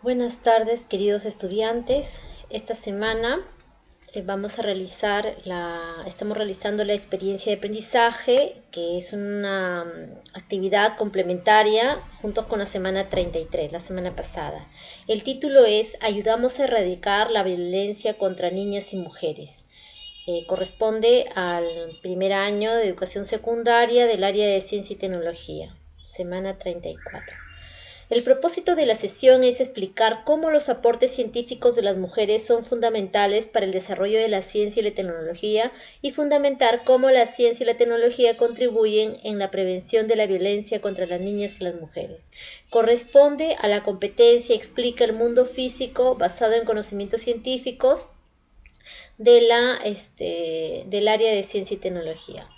Buenas tardes, queridos estudiantes. Esta semana estamos realizando la experiencia de aprendizaje, que es una actividad complementaria junto con la semana 33, la semana pasada. El título es Ayudamos a erradicar la violencia contra niñas y mujeres. Corresponde al primer año de educación secundaria del área de ciencia y tecnología, semana 34. El propósito de la sesión es explicar cómo los aportes científicos de las mujeres son fundamentales para el desarrollo de la ciencia y la tecnología y fundamentar cómo la ciencia y la tecnología contribuyen en la prevención de la violencia contra las niñas y las mujeres. Corresponde a la competencia Explica el mundo físico basado en conocimientos científicos del área de ciencia y tecnología.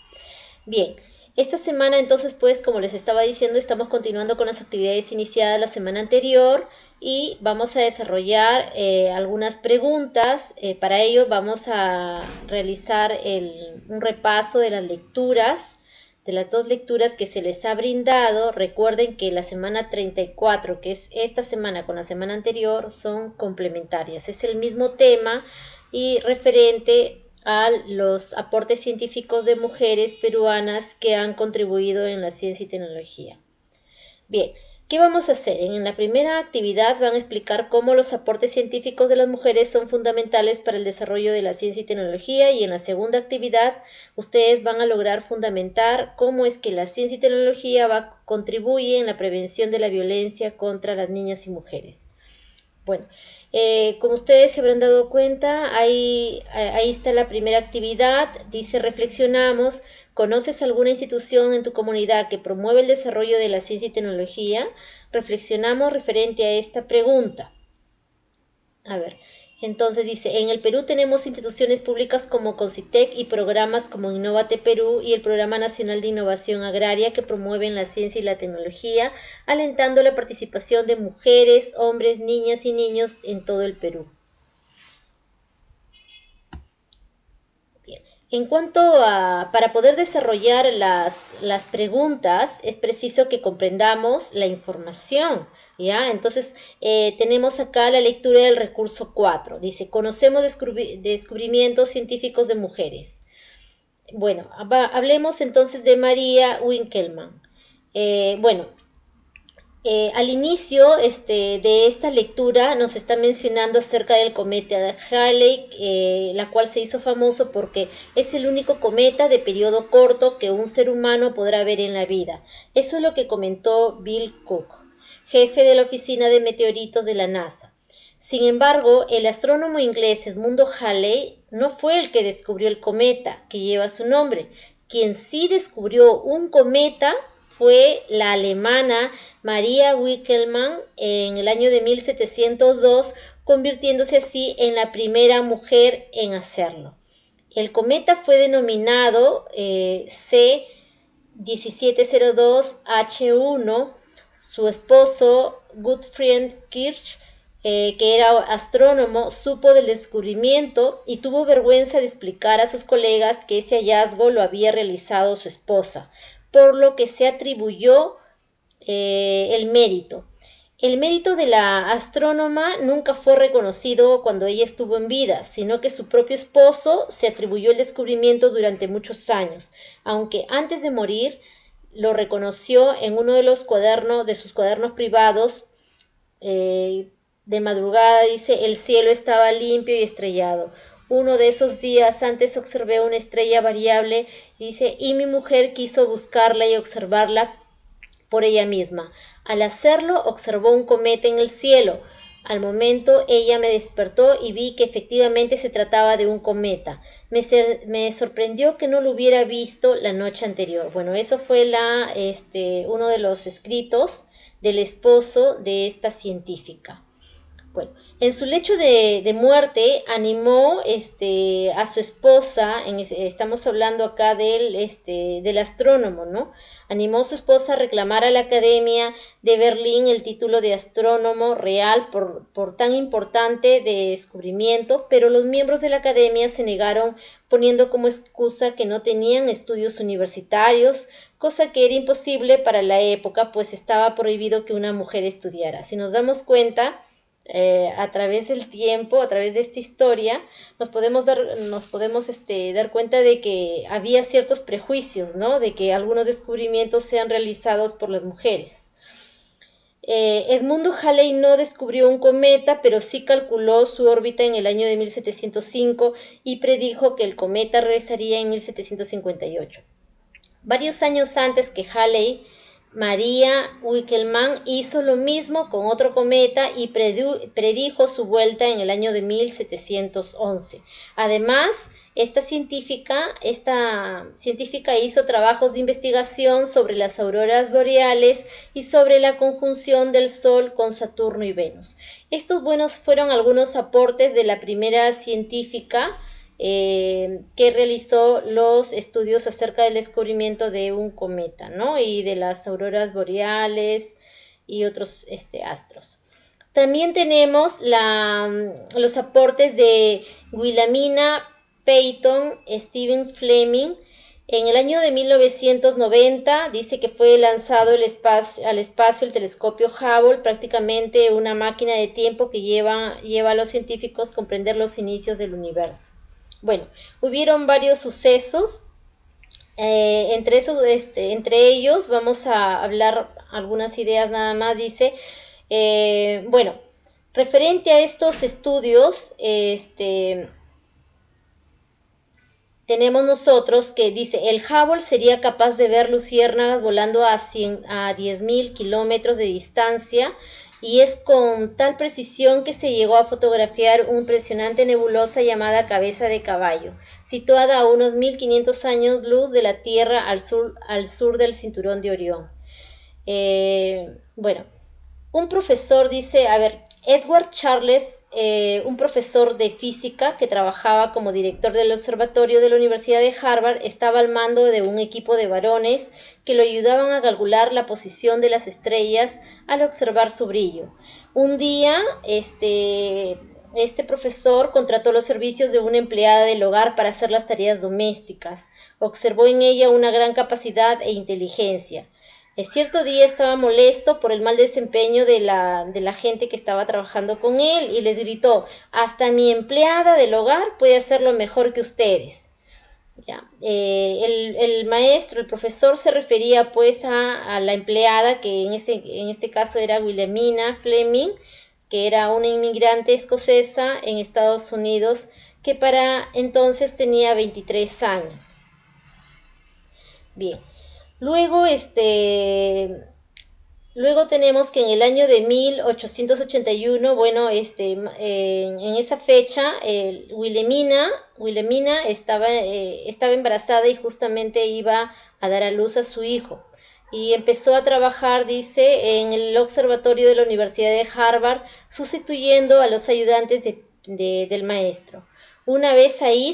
Bien, esta semana entonces pues como les estaba diciendo estamos continuando con las actividades iniciadas la semana anterior y vamos a desarrollar algunas preguntas. Para ello vamos a realizar un repaso de las lecturas, de las dos lecturas que se les ha brindado. Recuerden que la semana 34, que es esta semana con la semana anterior, son complementarias. Es el mismo tema y referente a los aportes científicos de mujeres peruanas que han contribuido en la ciencia y tecnología. Bien, ¿qué vamos a hacer? En la primera actividad van a explicar cómo los aportes científicos de las mujeres son fundamentales para el desarrollo de la ciencia y tecnología, y en la segunda actividad ustedes van a lograr fundamentar cómo es que la ciencia y tecnología contribuye en la prevención de la violencia contra las niñas y mujeres. Bueno, como ustedes se habrán dado cuenta, ahí está la primera actividad. Dice, reflexionamos. ¿Conoces alguna institución en tu comunidad que promueve el desarrollo de la ciencia y tecnología? Reflexionamos referente a esta pregunta. A ver, entonces dice, en el Perú tenemos instituciones públicas como Concitec y programas como Innovate Perú y el Programa Nacional de Innovación Agraria que promueven la ciencia y la tecnología, alentando la participación de mujeres, hombres, niñas y niños en todo el Perú. En cuanto para poder desarrollar las preguntas, es preciso que comprendamos la información, ¿ya? Entonces, tenemos acá la lectura del recurso 4. Dice, conocemos descubrimientos científicos de mujeres. Bueno, hablemos entonces de María Winkelmann. Bueno, al inicio de esta lectura nos está mencionando acerca del cometa de Halley, la cual se hizo famoso porque es el único cometa de periodo corto que un ser humano podrá ver en la vida. Eso es lo que comentó Bill Cook, jefe de la oficina de meteoritos de la NASA. Sin embargo, el astrónomo inglés Edmundo Halley no fue el que descubrió el cometa que lleva su nombre. Quien sí descubrió un cometa fue la alemana Maria Winkelmann en el año de 1702, convirtiéndose así en la primera mujer en hacerlo. El cometa fue denominado C1702H1. Su esposo Gottfried Kirch, que era astrónomo, supo del descubrimiento y tuvo vergüenza de explicar a sus colegas que ese hallazgo lo había realizado su esposa, por lo que se atribuyó el mérito. El mérito de la astrónoma nunca fue reconocido cuando ella estuvo en vida, sino que su propio esposo se atribuyó el descubrimiento durante muchos años, aunque antes de morir lo reconoció en uno de sus cuadernos privados. De madrugada, dice, el cielo estaba limpio y estrellado. Uno de esos días antes observé una estrella variable, dice, y mi mujer quiso buscarla y observarla por ella misma. Al hacerlo, observó un cometa en el cielo. Al momento ella me despertó y vi que efectivamente se trataba de un cometa. Me sorprendió que no lo hubiera visto la noche anterior. Bueno, eso fue uno de los escritos del esposo de esta científica. Bueno, en su lecho de muerte animó a su esposa, estamos hablando acá del astrónomo, ¿no? Animó a su esposa a reclamar a la Academia de Berlín el título de astrónomo real por tan importante de descubrimiento, pero los miembros de la Academia se negaron poniendo como excusa que no tenían estudios universitarios, cosa que era imposible para la época, pues estaba prohibido que una mujer estudiara. Si nos damos cuenta, a través del tiempo, a través de esta historia, nos podemos dar cuenta de que había ciertos prejuicios, ¿no? De que algunos descubrimientos sean realizados por las mujeres. Edmundo Halley no descubrió un cometa, pero sí calculó su órbita en el año de 1705 y predijo que el cometa regresaría en 1758. Varios años antes que Halley, María Wickelmann hizo lo mismo con otro cometa y predijo su vuelta en el año de 1711. Además, esta científica hizo trabajos de investigación sobre las auroras boreales y sobre la conjunción del Sol con Saturno y Venus. Estos fueron algunos aportes de la primera científica que realizó los estudios acerca del descubrimiento de un cometa, ¿no? Y de las auroras boreales y otros astros. También tenemos los aportes de Wilhelmina Peyton, Stephen Fleming. En el año de 1990 dice que fue lanzado al espacio el telescopio Hubble, prácticamente una máquina de tiempo que lleva a los científicos a comprender los inicios del universo. Bueno, hubieron varios sucesos, entre ellos vamos a hablar algunas ideas nada más. Dice, bueno, referente a estos estudios, tenemos nosotros que dice, el Hubble sería capaz de ver luciérnagas volando a 10.000 kilómetros de distancia, y es con tal precisión que se llegó a fotografiar una impresionante nebulosa llamada Cabeza de Caballo, situada a unos 1500 años luz de la Tierra al sur del cinturón de Orión. Bueno, un profesor dice, Edward Charles, un profesor de física que trabajaba como director del observatorio de la Universidad de Harvard, estaba al mando de un equipo de varones que lo ayudaban a calcular la posición de las estrellas al observar su brillo. Un día, este profesor contrató los servicios de una empleada del hogar para hacer las tareas domésticas. Observó en ella una gran capacidad e inteligencia. Cierto día estaba molesto por el mal desempeño de la gente que estaba trabajando con él y les gritó, hasta mi empleada del hogar puede hacerlo mejor que ustedes. ¿Ya? El maestro, el profesor se refería pues a la empleada, que en este caso era Wilhelmina Fleming, que era una inmigrante escocesa en Estados Unidos que para entonces tenía 23 años. Bien. Luego, luego tenemos que en el año de 1881, bueno, en esa fecha, Wilhelmina estaba embarazada y justamente iba a dar a luz a su hijo. Y empezó a trabajar, dice, en el observatorio de la Universidad de Harvard, sustituyendo a los ayudantes del maestro. Una vez ahí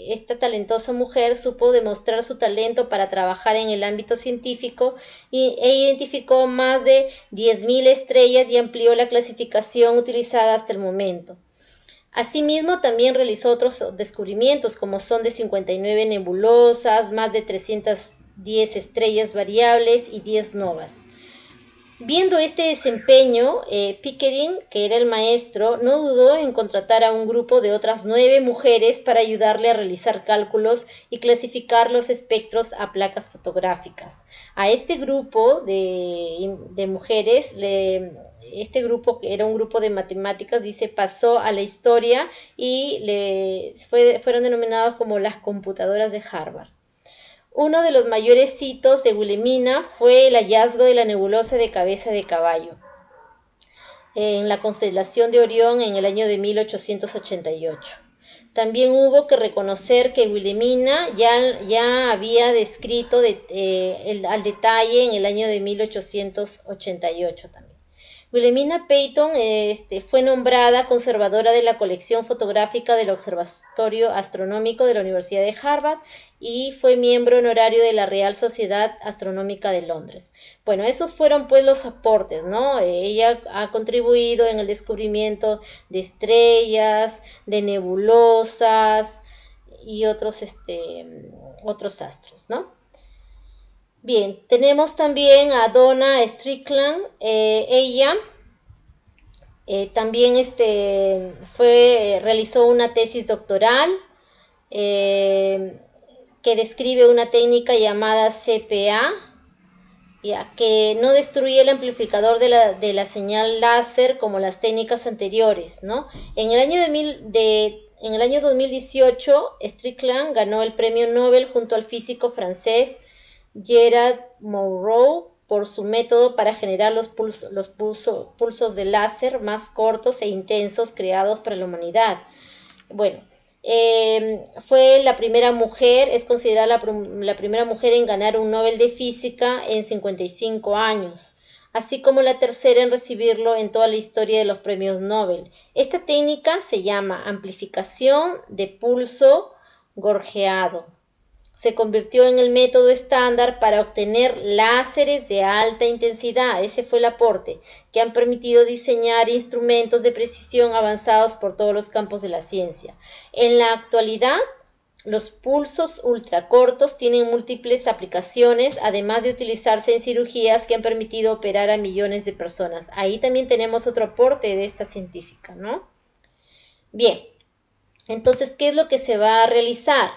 esta talentosa mujer supo demostrar su talento para trabajar en el ámbito científico e identificó más de 10.000 estrellas y amplió la clasificación utilizada hasta el momento. Asimismo, también realizó otros descubrimientos, como son de 59 nebulosas, más de 310 estrellas variables y 10 novas. Viendo este desempeño, Pickering, que era el maestro, no dudó en contratar a un grupo de otras 9 mujeres para ayudarle a realizar cálculos y clasificar los espectros a placas fotográficas. A este grupo de mujeres, este grupo, que era un grupo de matemáticas, dice, pasó a la historia y fueron denominados como las computadoras de Harvard. Uno de los mayores hitos de Wilhelmina fue el hallazgo de la nebulosa de Cabeza de Caballo en la constelación de Orión en el año de 1888. También hubo que reconocer que Wilhelmina ya había descrito al detalle en el año de 1888 también. Wilhelmina Peyton fue nombrada conservadora de la colección fotográfica del Observatorio Astronómico de la Universidad de Harvard y fue miembro honorario de la Real Sociedad Astronómica de Londres. Bueno, esos fueron pues los aportes, ¿no? Ella ha contribuido en el descubrimiento de estrellas, de nebulosas y otros astros, ¿no? Bien, tenemos también a Donna Strickland. Ella También realizó una tesis doctoral que describe una técnica llamada CPA, ya, que no destruye el amplificador de la señal láser como las técnicas anteriores, ¿no? En el año 2018, Strickland ganó el premio Nobel junto al físico francés Gerard Mourou por su método para generar los pulsos de láser más cortos e intensos creados para la humanidad. Bueno, fue la primera mujer, es considerada la primera mujer en ganar un Nobel de Física en 55 años, así como la tercera en recibirlo en toda la historia de los premios Nobel. Esta técnica se llama amplificación de pulso gorjeado. Se convirtió en el método estándar para obtener láseres de alta intensidad. Ese fue el aporte, que han permitido diseñar instrumentos de precisión avanzados por todos los campos de la ciencia. En la actualidad, los pulsos ultracortos tienen múltiples aplicaciones, además de utilizarse en cirugías que han permitido operar a millones de personas. Ahí también tenemos otro aporte de esta científica, ¿no? Bien, entonces, ¿qué es lo que se va a realizar?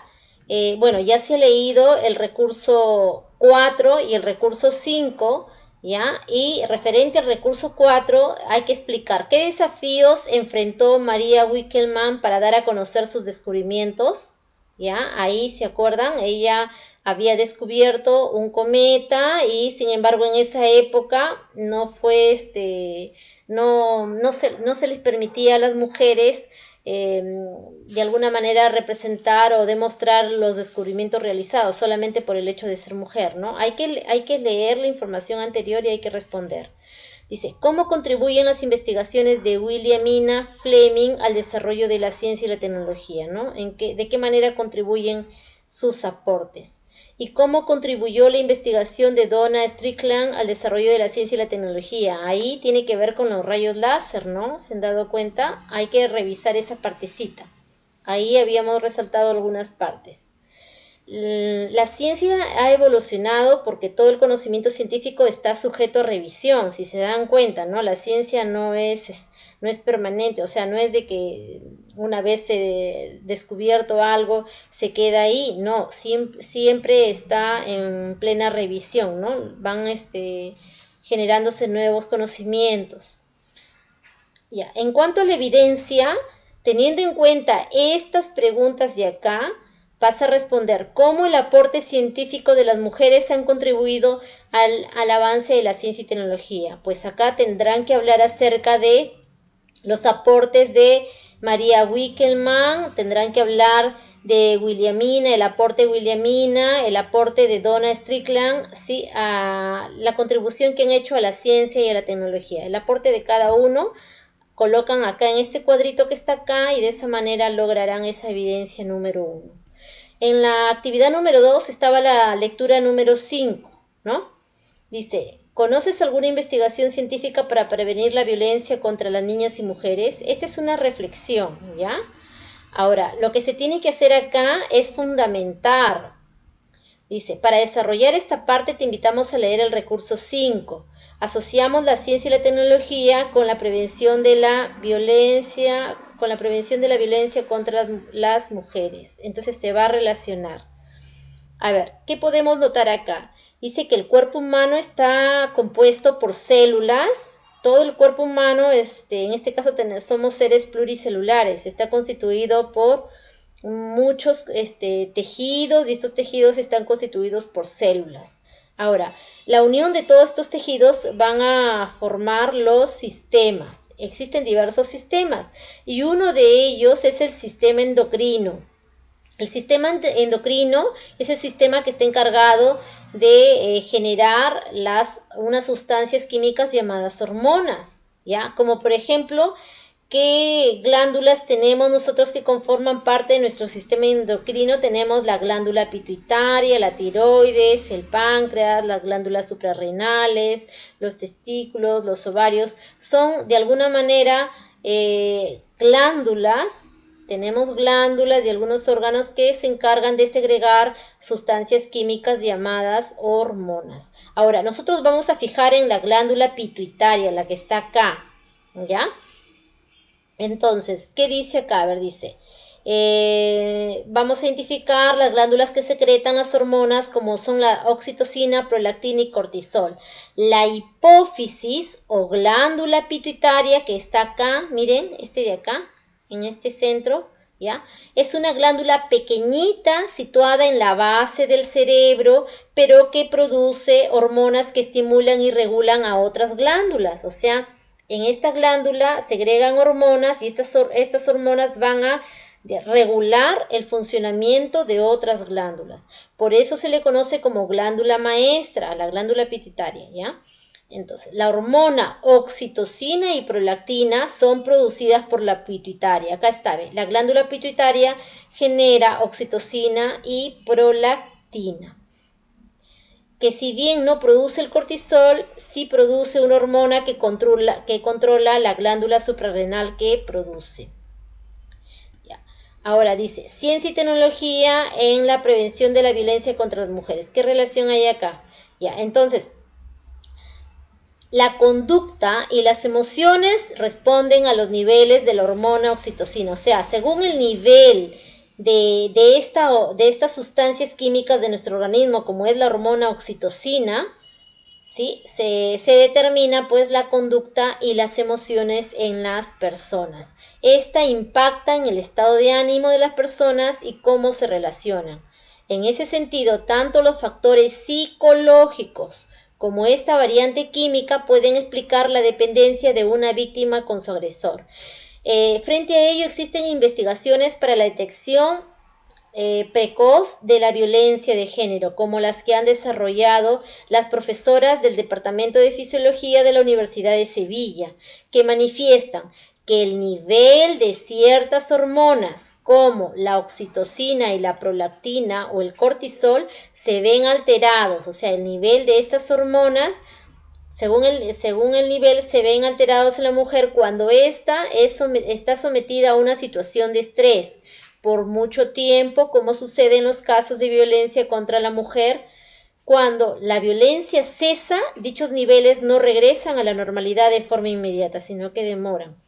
Bueno, ya se ha leído el recurso 4 y el recurso 5, ¿ya? Y referente al recurso 4, hay que explicar qué desafíos enfrentó María Wickelmann para dar a conocer sus descubrimientos, ¿ya? Ahí, ¿se acuerdan? Ella había descubierto un cometa y, sin embargo, en esa época no fue, no se les permitía a las mujeres de alguna manera representar o demostrar los descubrimientos realizados solamente por el hecho de ser mujer, ¿no? Hay que leer la información anterior y hay que responder. Dice, ¿cómo contribuyen las investigaciones de Williamina Fleming al desarrollo de la ciencia y la tecnología, ¿no? ¿De qué manera contribuyen sus aportes? ¿Y cómo contribuyó la investigación de Donna Strickland al desarrollo de la ciencia y la tecnología? Ahí tiene que ver con los rayos láser, ¿no? ¿Se han dado cuenta? Hay que revisar esa partecita. Ahí habíamos resaltado algunas partes. La ciencia ha evolucionado porque todo el conocimiento científico está sujeto a revisión, si se dan cuenta, ¿no? La ciencia no es permanente, o sea, no es de que una vez se descubierto algo se queda ahí, no, siempre está en plena revisión, ¿no? Van generándose nuevos conocimientos. Ya, en cuanto a la evidencia, teniendo en cuenta estas preguntas de acá, vas a responder cómo el aporte científico de las mujeres han contribuido al avance de la ciencia y tecnología. Pues acá tendrán que hablar acerca de los aportes de María Wickelmann, tendrán que hablar de Williamina, el aporte de Williamina, el aporte de Donna Strickland, ¿sí? La contribución que han hecho a la ciencia y a la tecnología. El aporte de cada uno colocan acá en este cuadrito que está acá y de esa manera lograrán esa evidencia número 1. En la actividad número 2 estaba la lectura número 5, ¿no? Dice, ¿conoces alguna investigación científica para prevenir la violencia contra las niñas y mujeres? Esta es una reflexión, ¿ya? Ahora, lo que se tiene que hacer acá es fundamentar. Dice, para desarrollar esta parte te invitamos a leer el recurso 5. Asociamos la ciencia y la tecnología con la prevención de la violencia contra las mujeres. Entonces se va a relacionar. A ver, ¿qué podemos notar acá? Dice que el cuerpo humano está compuesto por células. Todo el cuerpo humano, en este caso somos seres pluricelulares. Está constituido por muchos tejidos y estos tejidos están constituidos por células. Ahora, la unión de todos estos tejidos van a formar los sistemas. Existen diversos sistemas y uno de ellos es el sistema endocrino. El sistema endocrino es el sistema que está encargado de generar unas sustancias químicas llamadas hormonas, ¿ya? Como por ejemplo, ¿qué glándulas tenemos nosotros que conforman parte de nuestro sistema endocrino? Tenemos la glándula pituitaria, la tiroides, el páncreas, las glándulas suprarrenales, los testículos, los ovarios. Son de alguna manera glándulas. Tenemos glándulas y algunos órganos que se encargan de segregar sustancias químicas llamadas hormonas. Ahora, nosotros vamos a fijar en la glándula pituitaria, la que está acá, ¿ya? Entonces, ¿qué dice acá? A ver, dice, vamos a identificar las glándulas que secretan las hormonas como son la oxitocina, prolactina y cortisol. La hipófisis o glándula pituitaria que está acá, miren, este de acá, en este centro, ¿ya? Es una glándula pequeñita situada en la base del cerebro, pero que produce hormonas que estimulan y regulan a otras glándulas, o sea, en esta glándula segregan hormonas y estas hormonas van a regular el funcionamiento de otras glándulas. Por eso se le conoce como glándula maestra a la glándula pituitaria, ¿ya? Entonces, la hormona oxitocina y prolactina son producidas por la pituitaria. Acá está, ¿ve? La glándula pituitaria genera oxitocina y prolactina, que si bien no produce el cortisol, sí produce una hormona que controla la glándula suprarrenal que produce. Ya. Ahora dice, ciencia y tecnología en la prevención de la violencia contra las mujeres. ¿Qué relación hay acá? Ya, entonces, la conducta y las emociones responden a los niveles de la hormona oxitocina. O sea, según el nivel de estas sustancias químicas de nuestro organismo, como es la hormona oxitocina, ¿sí? Se determina pues la conducta y las emociones en las personas. Esta impacta en el estado de ánimo de las personas y cómo se relacionan. En ese sentido, tanto los factores psicológicos como esta variante química pueden explicar la dependencia de una víctima con su agresor. Frente a ello existen investigaciones para la detección precoz de la violencia de género, como las que han desarrollado las profesoras del Departamento de Fisiología de la Universidad de Sevilla, que manifiestan que el nivel de ciertas hormonas como la oxitocina y la prolactina o el cortisol se ven alterados, o sea, el nivel de estas hormonas según el nivel se ven alterados en la mujer cuando ésta está sometida a una situación de estrés por mucho tiempo, como sucede en los casos de violencia contra la mujer. Cuando la violencia cesa, dichos niveles no regresan a la normalidad de forma inmediata, sino que demoran.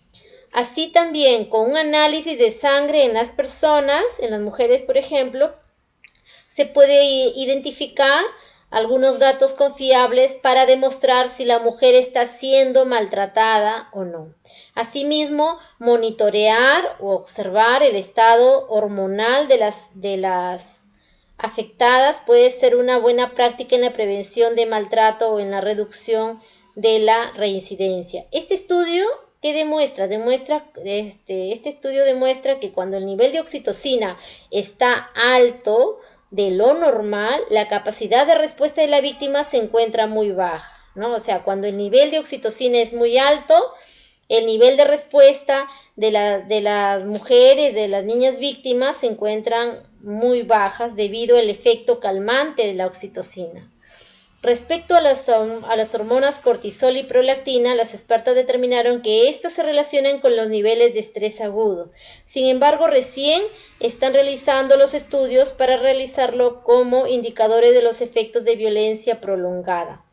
Así también, con un análisis de sangre en las personas, en las mujeres, por ejemplo, se puede identificar algunos datos confiables para demostrar si la mujer está siendo maltratada o no. Asimismo, monitorear o observar el estado hormonal de las afectadas puede ser una buena práctica en la prevención de maltrato o en la reducción de la reincidencia. Este estudio este estudio demuestra que cuando el nivel de oxitocina está alto de lo normal, la capacidad de respuesta de la víctima se encuentra muy baja, ¿no? O sea, cuando el nivel de oxitocina es muy alto, el nivel de respuesta de las mujeres, de las niñas víctimas, se encuentran muy bajas debido al efecto calmante de la oxitocina. Respecto a las hormonas cortisol y prolactina, las expertas determinaron que éstas se relacionan con los niveles de estrés agudo. Sin embargo, recién están realizando los estudios para realizarlo como indicadores de los efectos de violencia prolongada.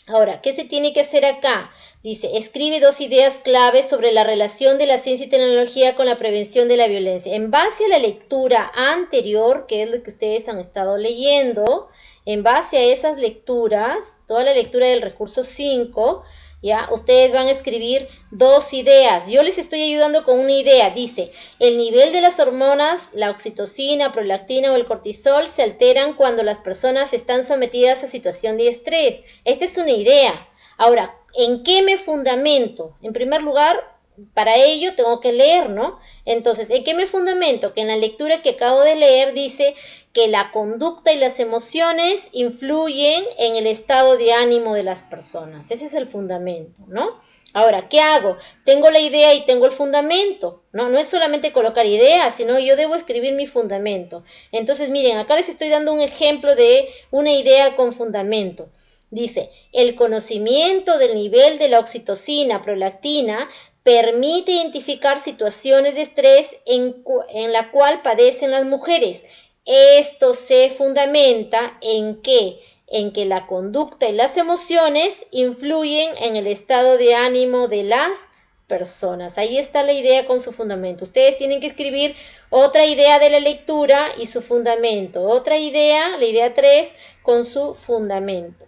Ahora, ¿qué se tiene que hacer acá? Dice, escribe 2 ideas claves sobre la relación de la ciencia y tecnología con la prevención de la violencia. En base a la lectura anterior, que es lo que ustedes han estado leyendo, en base a esas lecturas, toda la lectura del recurso 5, ¿ya? Ustedes van a escribir 2 ideas. Yo les estoy ayudando con una idea. Dice, el nivel de las hormonas, la oxitocina, prolactina o el cortisol se alteran cuando las personas están sometidas a situación de estrés. Esta es una idea. Ahora, ¿en qué me fundamento? En primer lugar, para ello tengo que leer, ¿no? Entonces, ¿en qué me fundamento? Que en la lectura que acabo de leer dice que la conducta y las emociones influyen en el estado de ánimo de las personas. Ese es el fundamento, ¿no? Ahora, ¿qué hago? Tengo la idea y tengo el fundamento, ¿no? No es solamente colocar ideas, sino yo debo escribir mi fundamento. Entonces, miren, acá les estoy dando un ejemplo de una idea con fundamento. Dice, el conocimiento del nivel de la oxitocina, prolactina, permite identificar situaciones de estrés en la cual padecen las mujeres. Esto se fundamenta en que la conducta y las emociones influyen en el estado de ánimo de las personas. Ahí está la idea con su fundamento. Ustedes tienen que escribir otra idea de la lectura y su fundamento. Otra idea, la idea 3, con su fundamento.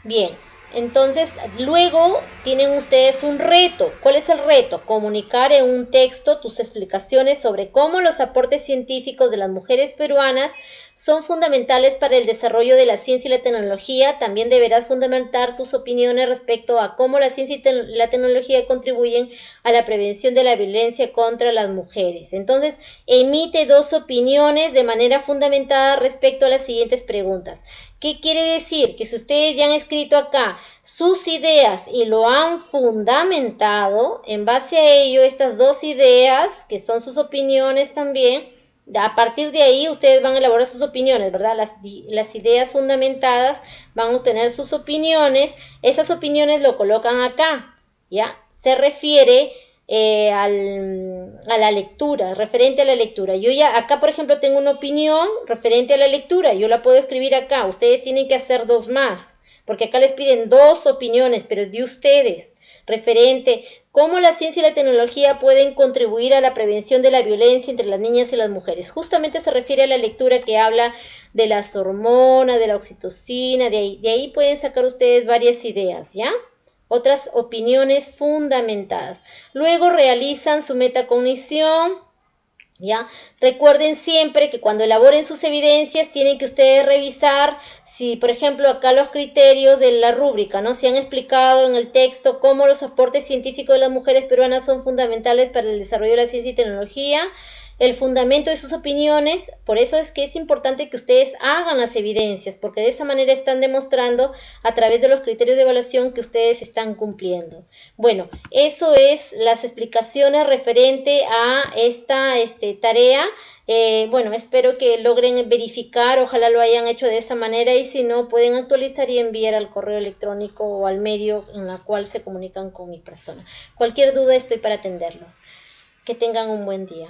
Bien, entonces luego tienen ustedes un reto. ¿Cuál es el reto? Comunicar en un texto tus explicaciones sobre cómo los aportes científicos de las mujeres peruanas son fundamentales para el desarrollo de la ciencia y la tecnología. También deberás fundamentar tus opiniones respecto a cómo la ciencia y la tecnología contribuyen a la prevención de la violencia contra las mujeres. Entonces, emite 2 opiniones de manera fundamentada respecto a las siguientes preguntas. ¿Qué quiere decir? Que si ustedes ya han escrito acá sus ideas y lo han fundamentado, en base a ello, estas 2 ideas, que son sus opiniones también, a partir de ahí ustedes van a elaborar sus opiniones, ¿verdad? Las ideas fundamentadas van a obtener sus opiniones. Esas opiniones lo colocan acá, ¿ya? Se refiere a la lectura, referente a la lectura. Yo ya acá, por ejemplo, tengo una opinión referente a la lectura. Yo la puedo escribir acá. Ustedes tienen que hacer 2 más, porque acá les piden 2 opiniones, pero es de ustedes, referente cómo la ciencia y la tecnología pueden contribuir a la prevención de la violencia entre las niñas y las mujeres. Justamente se refiere a la lectura que habla de las hormonas, de la oxitocina, de ahí pueden sacar ustedes varias ideas, ¿ya? Otras opiniones fundamentadas. Luego realizan su metacognición, ¿ya? Recuerden siempre que cuando elaboren sus evidencias tienen que ustedes revisar si, por ejemplo, acá los criterios de la rúbrica, ¿no? Se han explicado en el texto cómo los aportes científicos de las mujeres peruanas son fundamentales para el desarrollo de la ciencia y tecnología, el fundamento de sus opiniones. Por eso es que es importante que ustedes hagan las evidencias, porque de esa manera están demostrando a través de los criterios de evaluación que ustedes están cumpliendo. Bueno, eso es las explicaciones referente a esta tarea. Bueno, espero que logren verificar, ojalá lo hayan hecho de esa manera, y si no, pueden actualizar y enviar al correo electrónico o al medio en la cual se comunican con mi persona. Cualquier duda estoy para atenderlos. Que tengan un buen día.